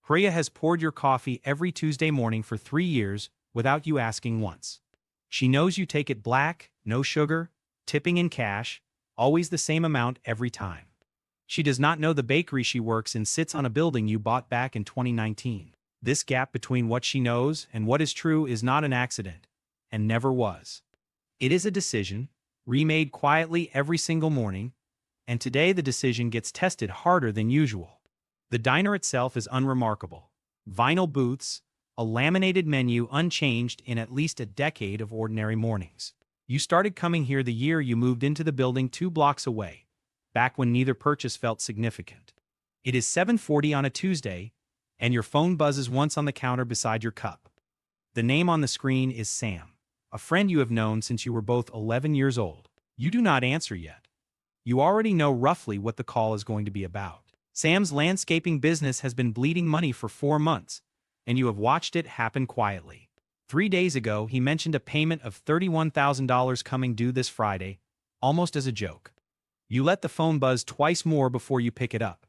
Priya has poured your coffee every Tuesday morning for 3 years without you asking once. She knows you take it black, no sugar, tipping in cash, always the same amount every time. She does not know the bakery she works in sits on a building you bought back in 2019. This gap between what she knows and what is true is not an accident, and never was. It is a decision, remade quietly every single morning, and today the decision gets tested harder than usual. The diner itself is unremarkable. Vinyl booths, a laminated menu unchanged in at least a decade of ordinary mornings. You started coming here the year you moved into the building 2 blocks away, back when neither purchase felt significant. It is 7:40 on a Tuesday, and your phone buzzes once on the counter beside your cup. The name on the screen is Sam, a friend you have known since you were both 11 years old. You do not answer yet. You already know roughly what the call is going to be about. Sam's landscaping business has been bleeding money for 4 months, and you have watched it happen quietly. 3 days ago, he mentioned a payment of $31,000 coming due this Friday, almost as a joke. You let the phone buzz twice more before you pick it up,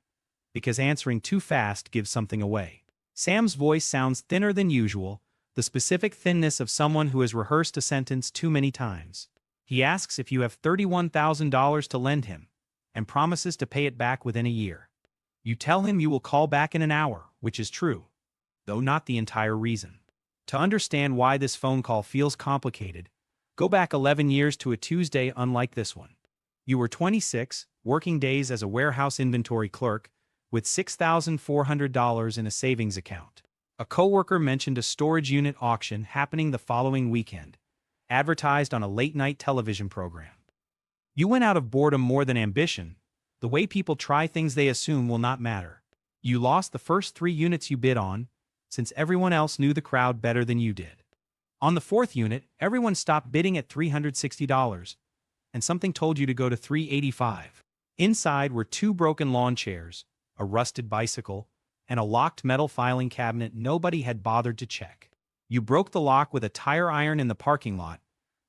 because answering too fast gives something away. Sam's voice sounds thinner than usual, the specific thinness of someone who has rehearsed a sentence too many times. He asks if you have $31,000 to lend him, and promises to pay it back within a year. You tell him you will call back in an hour, which is true, though not the entire reason. To understand why this phone call feels complicated, go back 11 years to a Tuesday unlike this one. You were 26, working days as a warehouse inventory clerk, with $6,400 in a savings account. A coworker mentioned a storage unit auction happening the following weekend, advertised on a late-night television program. You went out of boredom more than ambition, the way people try things they assume will not matter. You lost the first 3 units you bid on, since everyone else knew the crowd better than you did. On the 4th unit, everyone stopped bidding at $360, and something told you to go to $385. Inside were 2 broken lawn chairs, a rusted bicycle, and a locked metal filing cabinet nobody had bothered to check. You broke the lock with a tire iron in the parking lot,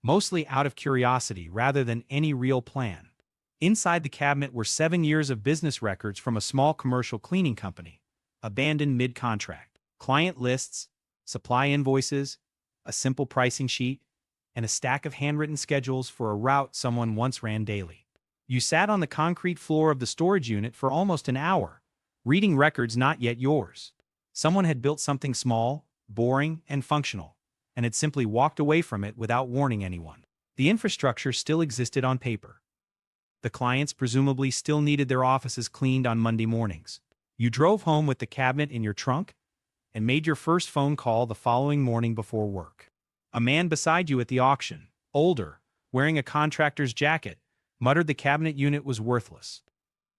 mostly out of curiosity rather than any real plan. Inside the cabinet were 7 years of business records from a small commercial cleaning company, abandoned mid-contract, client lists, supply invoices, a simple pricing sheet, and a stack of handwritten schedules for a route someone once ran daily. You sat on the concrete floor of the storage unit for almost an hour, reading records not yet yours. Someone had built something small, boring, and functional, and had simply walked away from it without warning anyone. The infrastructure still existed on paper. The clients presumably still needed their offices cleaned on Monday mornings. You drove home with the cabinet in your trunk and made your first phone call the following morning before work. A man beside you at the auction, older, wearing a contractor's jacket, muttered the cabinet unit was worthless.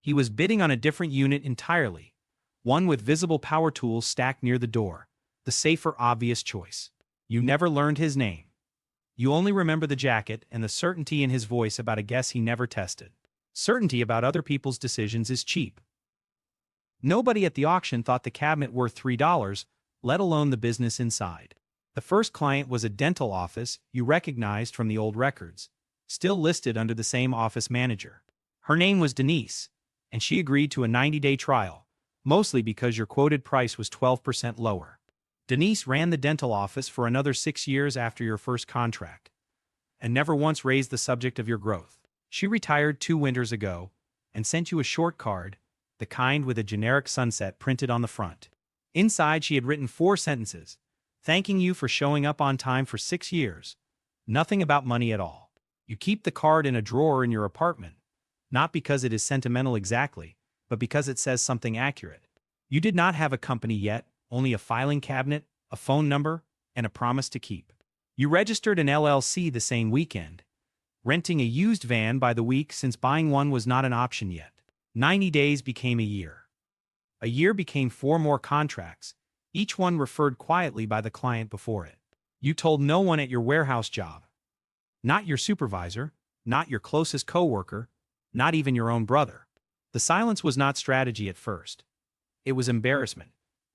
He was bidding on a different unit entirely, one with visible power tools stacked near the door, the safer obvious choice. You never learned his name. You only remember the jacket and the certainty in his voice about a guess he never tested. Certainty about other people's decisions is cheap. Nobody at the auction thought the cabinet worth $3, let alone the business inside. The first client was a dental office you recognized from the old records, still listed under the same office manager. Her name was Denise, and she agreed to a 90-day trial, mostly because your quoted price was 12% lower. Denise ran the dental office for another 6 years after your first contract, and never once raised the subject of your growth. She retired 2 winters ago, and sent you a short card, the kind with a generic sunset printed on the front. Inside she had written 4 sentences, thanking you for showing up on time for 6 years. Nothing about money at all. You keep the card in a drawer in your apartment, not because it is sentimental exactly, but because it says something accurate. You did not have a company yet, only a filing cabinet, a phone number, and a promise to keep. You registered an LLC the same weekend, renting a used van by the week since buying one was not an option yet. 90 days became a year. A year became 4 more contracts, each one referred quietly by the client before it. You told no one at your warehouse job. Not your supervisor, not your closest coworker, not even your own brother. The silence was not strategy at first. It was embarrassment,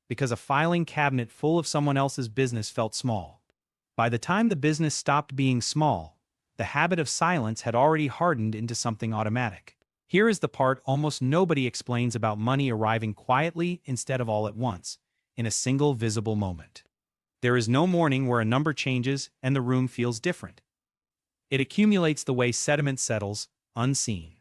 because a filing cabinet full of someone else's business felt small. By the time the business stopped being small, the habit of silence had already hardened into something automatic. Here is the part almost nobody explains about money arriving quietly instead of all at once, in a single visible moment. There is no morning where a number changes and the room feels different. It accumulates the way sediment settles, unseen.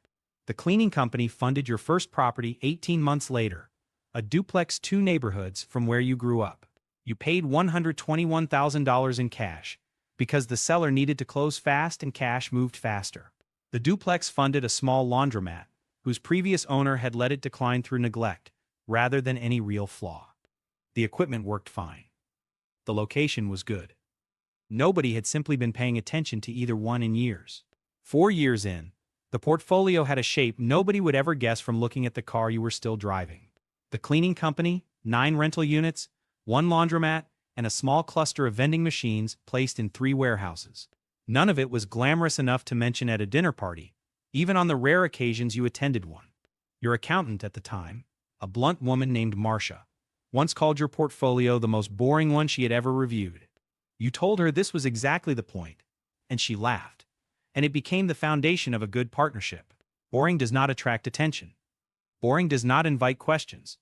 The cleaning company funded your first property 18 months later, a duplex 2 neighborhoods from where you grew up. You paid $121,000 in cash because the seller needed to close fast and cash moved faster. The duplex funded a small laundromat whose previous owner had let it decline through neglect rather than any real flaw. The equipment worked fine. The location was good. Nobody had simply been paying attention to either one in years. 4 years in, the portfolio had a shape nobody would ever guess from looking at the car you were still driving. The cleaning company, 9 rental units, 1 laundromat, and a small cluster of vending machines placed in 3 warehouses. None of it was glamorous enough to mention at a dinner party, even on the rare occasions you attended one. Your accountant at the time, a blunt woman named Marcia, once called your portfolio the most boring one she had ever reviewed. You told her this was exactly the point, and she laughed, and it became the foundation of a good partnership. Boring does not attract attention. Boring does not invite questions.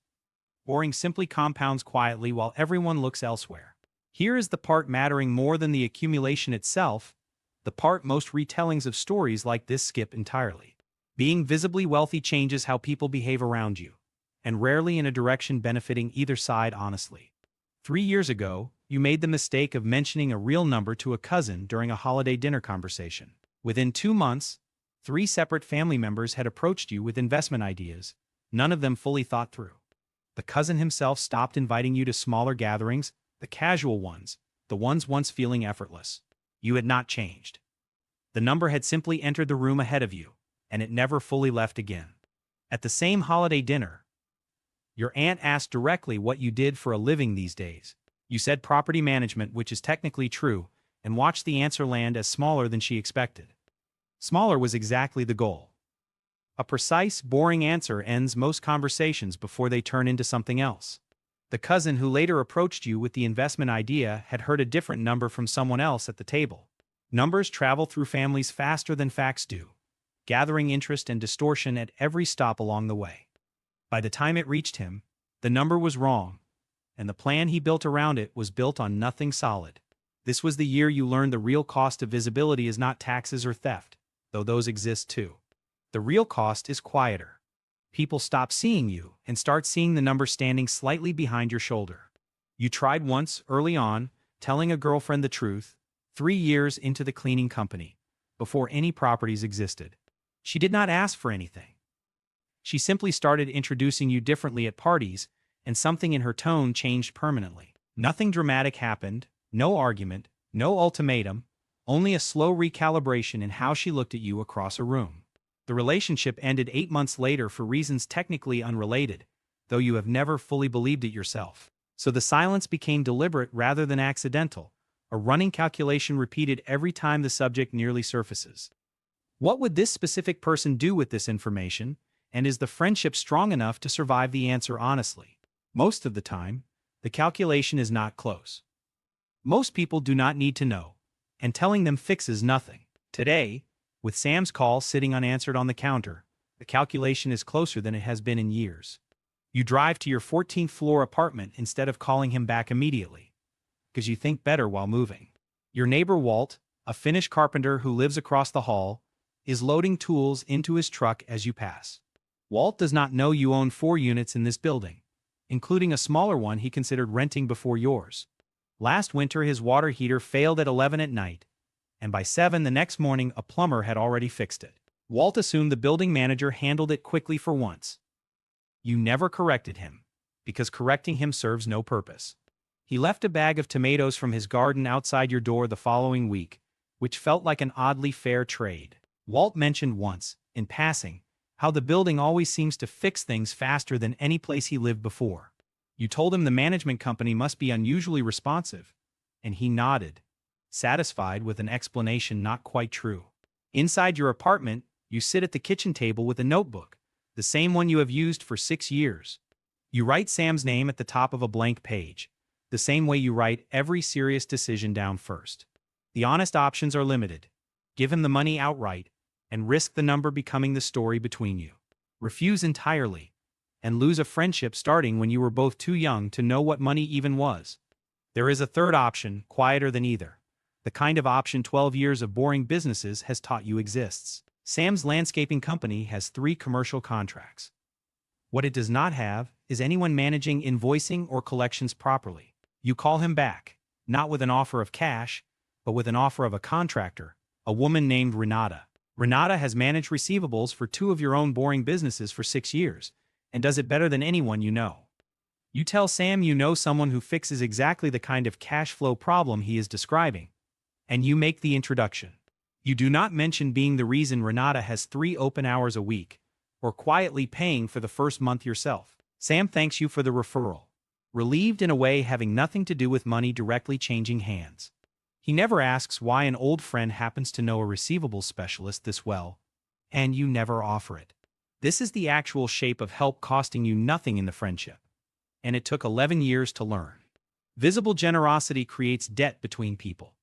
Boring simply compounds quietly while everyone looks elsewhere. Here is the part mattering more than the accumulation itself, the part most retellings of stories like this skip entirely. Being visibly wealthy changes how people behave around you, and rarely in a direction benefiting either side honestly. 3 years ago, you made the mistake of mentioning a real number to a cousin during a holiday dinner conversation. Within 2 months, 3 separate family members had approached you with investment ideas, none of them fully thought through. The cousin himself stopped inviting you to smaller gatherings, the casual ones, the ones once feeling effortless. You had not changed. The number had simply entered the room ahead of you, and it never fully left again. At the same holiday dinner, your aunt asked directly what you did for a living these days. You said property management, which is technically true, and watched the answer land as smaller than she expected. Smaller was exactly the goal. A precise, boring answer ends most conversations before they turn into something else. The cousin who later approached you with the investment idea had heard a different number from someone else at the table. Numbers travel through families faster than facts do, gathering interest and distortion at every stop along the way. By the time it reached him, the number was wrong, and the plan he built around it was built on nothing solid. This was the year you learned the real cost of visibility is not taxes or theft, though those exist too. The real cost is quieter. People stop seeing you and start seeing the number standing slightly behind your shoulder. You tried once, early on, telling a girlfriend the truth, 3 years into the cleaning company, before any properties existed. She did not ask for anything. She simply started introducing you differently at parties, and something in her tone changed permanently. Nothing dramatic happened, no argument, no ultimatum, only a slow recalibration in how she looked at you across a room. The relationship ended 8 months later for reasons technically unrelated, though you have never fully believed it yourself. So the silence became deliberate rather than accidental, a running calculation repeated every time the subject nearly surfaces. What would this specific person do with this information, and is the friendship strong enough to survive the answer honestly? Most of the time, the calculation is not close. Most people do not need to know, and telling them fixes nothing. Today, with Sam's call sitting unanswered on the counter, the calculation is closer than it has been in years. You drive to your 14th floor apartment instead of calling him back immediately, because you think better while moving. Your neighbor Walt, a Finnish carpenter who lives across the hall, is loading tools into his truck as you pass. Walt does not know you own 4 units in this building, including a smaller one he considered renting before yours. Last winter his water heater failed at 11 at night, and by 7 the next morning a plumber had already fixed it. Walt assumed the building manager handled it quickly for once. You never corrected him, because correcting him serves no purpose. He left a bag of tomatoes from his garden outside your door the following week, which felt like an oddly fair trade. Walt mentioned once, in passing, how the building always seems to fix things faster than any place he lived before. You told him the management company must be unusually responsive, and he nodded, satisfied with an explanation not quite true. Inside your apartment, you sit at the kitchen table with a notebook, the same one you have used for 6 years. You write Sam's name at the top of a blank page, the same way you write every serious decision down first. The honest options are limited. Give him the money outright, and risk the number becoming the story between you. Refuse entirely, and lose a friendship starting when you were both too young to know what money even was. There is a third option, quieter than either. The kind of option 12 years of boring businesses has taught you exists. Sam's landscaping company has 3 commercial contracts. What it does not have is anyone managing invoicing or collections properly. You call him back, not with an offer of cash, but with an offer of a contractor, a woman named Renata. Renata has managed receivables for 2 of your own boring businesses for 6 years, and does it better than anyone you know. You tell Sam you know someone who fixes exactly the kind of cash flow problem he is describing, and you make the introduction. You do not mention being the reason Renata has 3 open hours a week, or quietly paying for the first month yourself. Sam thanks you for the referral, relieved in a way having nothing to do with money directly changing hands. He never asks why an old friend happens to know a receivables specialist this well, and you never offer it. This is the actual shape of help costing you nothing in the friendship, and it took 11 years to learn. Visible generosity creates debt between people.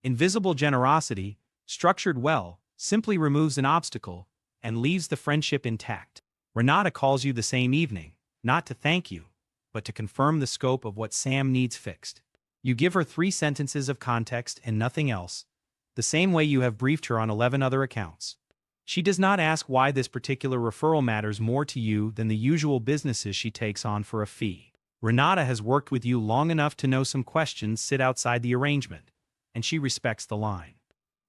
Invisible generosity, structured well, simply removes an obstacle and leaves the friendship intact. Renata calls you the same evening, not to thank you, but to confirm the scope of what Sam needs fixed. You give her 3 sentences of context and nothing else, the same way you have briefed her on 11 other accounts. She does not ask why this particular referral matters more to you than the usual businesses she takes on for a fee. Renata has worked with you long enough to know some questions sit outside the arrangement, and she respects the line.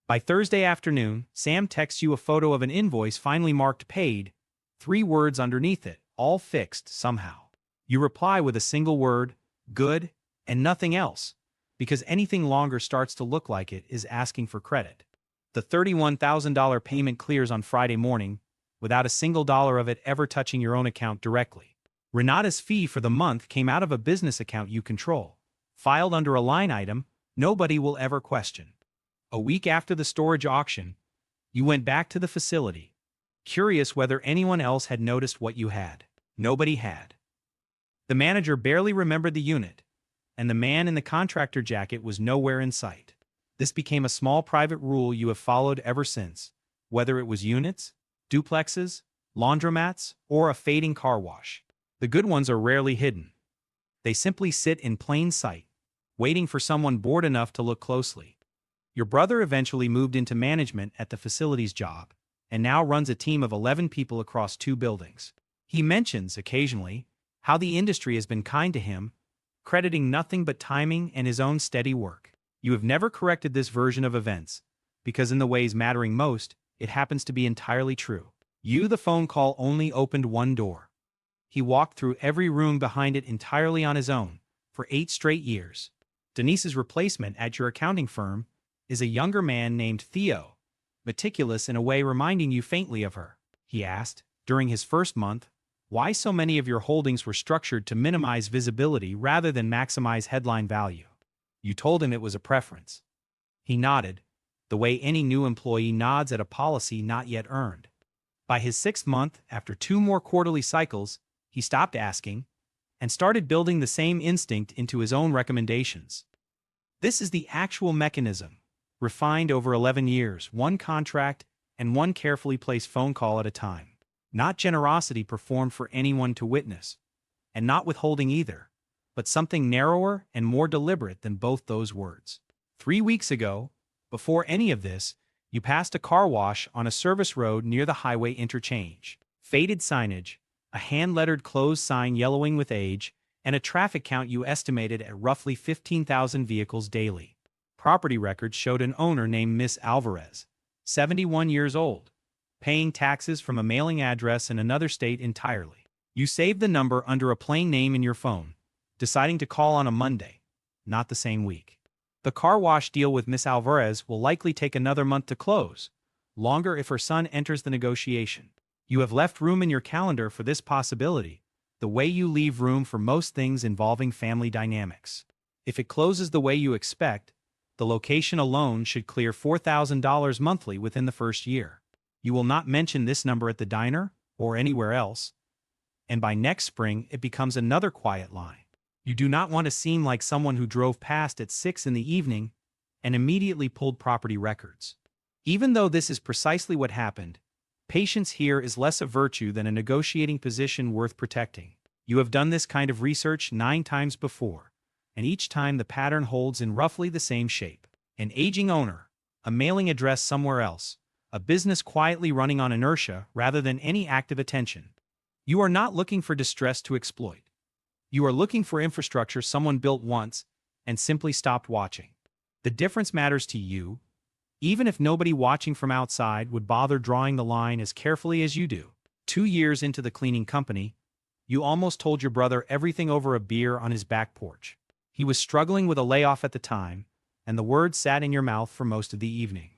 By Thursday afternoon, Sam texts you a photo of an invoice finally marked paid, 3 words underneath it, all fixed somehow. You reply with a single word, good, and nothing else, because anything longer starts to look like it is asking for credit. The $31,000 payment clears on Friday morning, without a single dollar of it ever touching your own account directly. Renata's fee for the month came out of a business account you control, filed under a line item nobody will ever question. A week after the storage auction, you went back to the facility, curious whether anyone else had noticed what you had. Nobody had. The manager barely remembered the unit, and the man in the contractor jacket was nowhere in sight. This became a small private rule you have followed ever since, whether it was units, duplexes, laundromats, or a fading car wash. The good ones are rarely hidden. They simply sit in plain sight, waiting for someone bored enough to look closely. Your brother eventually moved into management at the facility's job, and now runs a team of 11 people across 2 buildings. He mentions, occasionally, how the industry has been kind to him, crediting nothing but timing and his own steady work. You have never corrected this version of events, because in the ways mattering most, it happens to be entirely true. The phone call only opened 1 door. He walked through every room behind it entirely on his own, for 8 straight years. Denise's replacement at your accounting firm is a younger man named Theo, meticulous in a way reminding you faintly of her. He asked, during his first month, why so many of your holdings were structured to minimize visibility rather than maximize headline value. You told him it was a preference. He nodded, the way any new employee nods at a policy not yet earned. By his 6th month, after 2 more quarterly cycles, he stopped asking and started building the same instinct into his own recommendations. This is the actual mechanism, refined over 11 years, 1 contract and 1 carefully placed phone call at a time. Not generosity performed for anyone to witness, and not withholding either, but something narrower and more deliberate than both those words. 3 weeks ago, before any of this, you passed a car wash on a service road near the highway interchange. Faded signage, a hand-lettered closed sign yellowing with age, and a traffic count you estimated at roughly 15,000 vehicles daily. Property records showed an owner named Miss Alvarez, 71 years old, paying taxes from a mailing address in another state entirely. You saved the number under a plain name in your phone, deciding to call on a Monday, not the same week. The car wash deal with Miss Alvarez will likely take another month to close, longer if her son enters the negotiation. You have left room in your calendar for this possibility, the way you leave room for most things involving family dynamics. If it closes the way you expect, the location alone should clear $4,000 monthly within the first year. You will not mention this number at the diner or anywhere else, and by next spring it becomes another quiet line. You do not want to seem like someone who drove past at 6 in the evening and immediately pulled property records. Even though this is precisely what happened, Patience here is less a virtue than a negotiating position worth protecting. You have done this kind of research 9 times before, and each time the pattern holds in roughly the same shape. An aging owner, a mailing address somewhere else, a business quietly running on inertia rather than any active attention. You are not looking for distress to exploit. You are looking for infrastructure someone built once and simply stopped watching. The difference matters to you, even if nobody watching from outside would bother drawing the line as carefully as you do. 2 years into the cleaning company, you almost told your brother everything over a beer on his back porch. He was struggling with a layoff at the time, and the words sat in your mouth for most of the evening.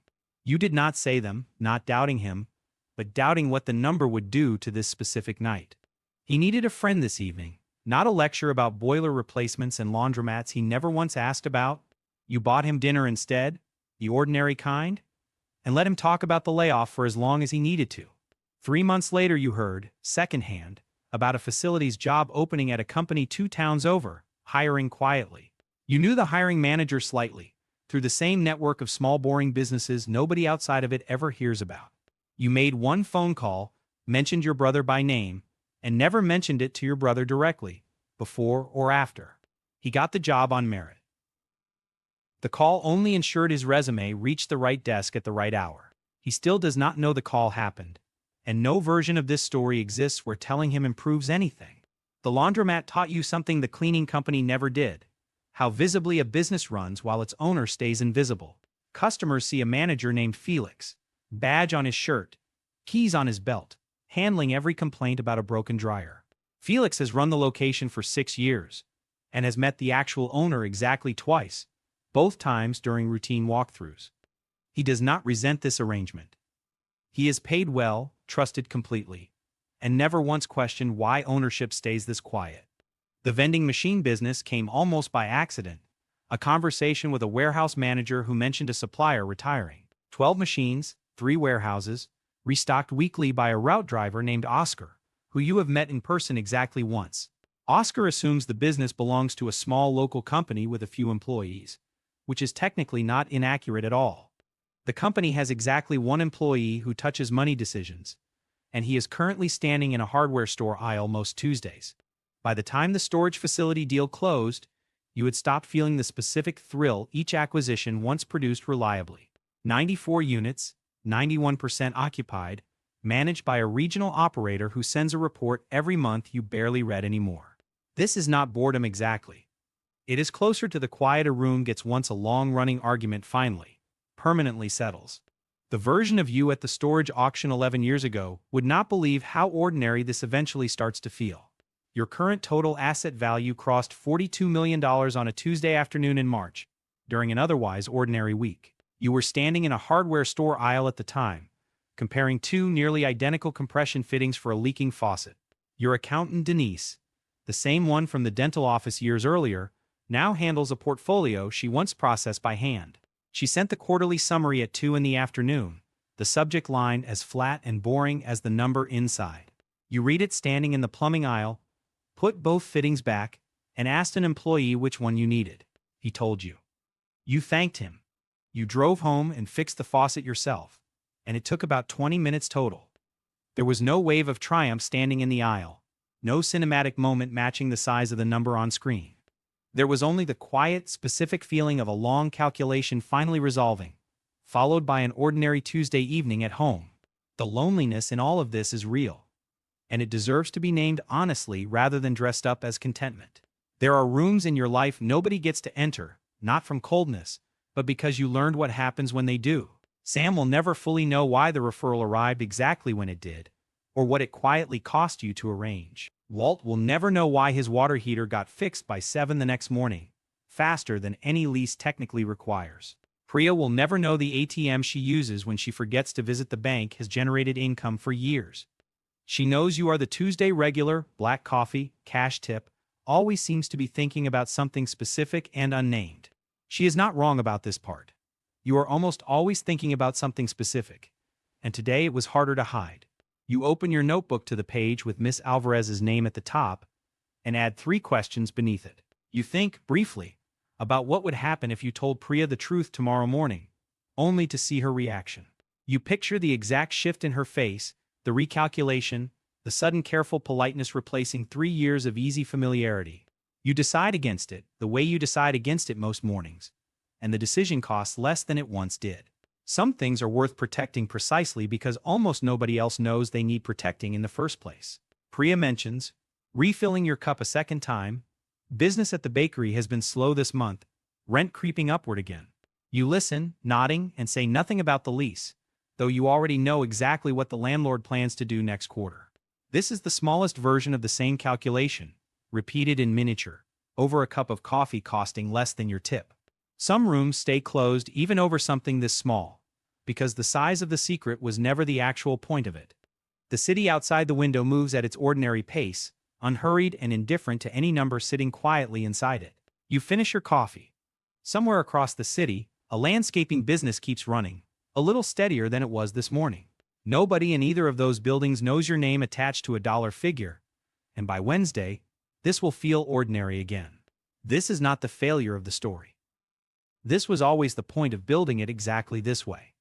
You did not say them, not doubting him, but doubting what the number would do to this specific night. He needed a friend this evening, not a lecture about boiler replacements and laundromats he never once asked about. You bought him dinner instead, the ordinary kind, and let him talk about the layoff for as long as he needed to. 3 months later you heard, secondhand, about a facilities job opening at a company 2 towns over, hiring quietly. You knew the hiring manager slightly, through the same network of small boring businesses nobody outside of it ever hears about. You made one phone call, mentioned your brother by name, and never mentioned it to your brother directly, before or after. He got the job on merit. The call only ensured his resume reached the right desk at the right hour. He still does not know the call happened, and no version of this story exists where telling him improves anything. The laundromat taught you something the cleaning company never did: how visibly a business runs while its owner stays invisible. Customers see a manager named Felix, badge on his shirt, keys on his belt, handling every complaint about a broken dryer. Felix has run the location for 6 years, and has met the actual owner exactly twice, both times during routine walkthroughs. He does not resent this arrangement. He is paid well, trusted completely, and never once questioned why ownership stays this quiet. The vending machine business came almost by accident, a conversation with a warehouse manager who mentioned a supplier retiring. 12 machines, 3 warehouses, restocked weekly by a route driver named Oscar, who you have met in person exactly once. Oscar assumes the business belongs to a small local company with a few employees, which is technically not inaccurate at all. The company has exactly 1 employee who touches money decisions, and he is currently standing in a hardware store aisle most Tuesdays. By the time the storage facility deal closed, you had stopped feeling the specific thrill each acquisition once produced reliably. 94 units, 91% occupied, managed by a regional operator who sends a report every month you barely read anymore. This is not boredom exactly. It is closer to the quiet a room gets once a long-running argument finally, permanently settles. The version of you at the storage auction 11 years ago would not believe how ordinary this eventually starts to feel. Your current total asset value crossed $42 million on a Tuesday afternoon in March, during an otherwise ordinary week. You were standing in a hardware store aisle at the time, comparing 2 nearly identical compression fittings for a leaking faucet. Your accountant Denise, the same one from the dental office years earlier, now handles a portfolio she once processed by hand. She sent the quarterly summary at 2 in the afternoon, the subject line as flat and boring as the number inside. You read it standing in the plumbing aisle, put both fittings back, and asked an employee which one you needed. He told you. You thanked him. You drove home and fixed the faucet yourself, and it took about 20 minutes total. There was no wave of triumph standing in the aisle, no cinematic moment matching the size of the number on screen. There was only the quiet, specific feeling of a long calculation finally resolving, followed by an ordinary Tuesday evening at home. The loneliness in all of this is real, and it deserves to be named honestly rather than dressed up as contentment. There are rooms in your life nobody gets to enter, not from coldness, but because you learned what happens when they do. Sam will never fully know why the referral arrived exactly when it did, or what it quietly cost you to arrange. Walt will never know why his water heater got fixed by 7 the next morning, faster than any lease technically requires. Priya will never know the ATM she uses when she forgets to visit the bank has generated income for years. She knows you are the Tuesday regular, black coffee, cash tip, always seems to be thinking about something specific and unnamed. She is not wrong about this part. You are almost always thinking about something specific, and today it was harder to hide. You open your notebook to the page with Miss Alvarez's name at the top and add 3 questions beneath it. You think, briefly, about what would happen if you told Priya the truth tomorrow morning, only to see her reaction. You picture the exact shift in her face The recalculation, the sudden careful politeness replacing 3 years of easy familiarity. You decide against it, the way you decide against it most mornings, and the decision costs less than it once did. Some things are worth protecting precisely because almost nobody else knows they need protecting in the first place. Priya mentions, refilling your cup a second time. Business at the bakery has been slow this month, rent creeping upward again. You listen, nodding, and say nothing about the lease, though you already know exactly what the landlord plans to do next quarter. This is the smallest version of the same calculation, repeated in miniature, over a cup of coffee costing less than your tip. Some rooms stay closed even over something this small, because the size of the secret was never the actual point of it. The city outside the window moves at its ordinary pace, unhurried and indifferent to any number sitting quietly inside it. You finish your coffee. Somewhere across the city, a landscaping business keeps running, a little steadier than it was this morning. Nobody in either of those buildings knows your name attached to a dollar figure, and by Wednesday, this will feel ordinary again. This is not the failure of the story. This was always the point of building it exactly this way.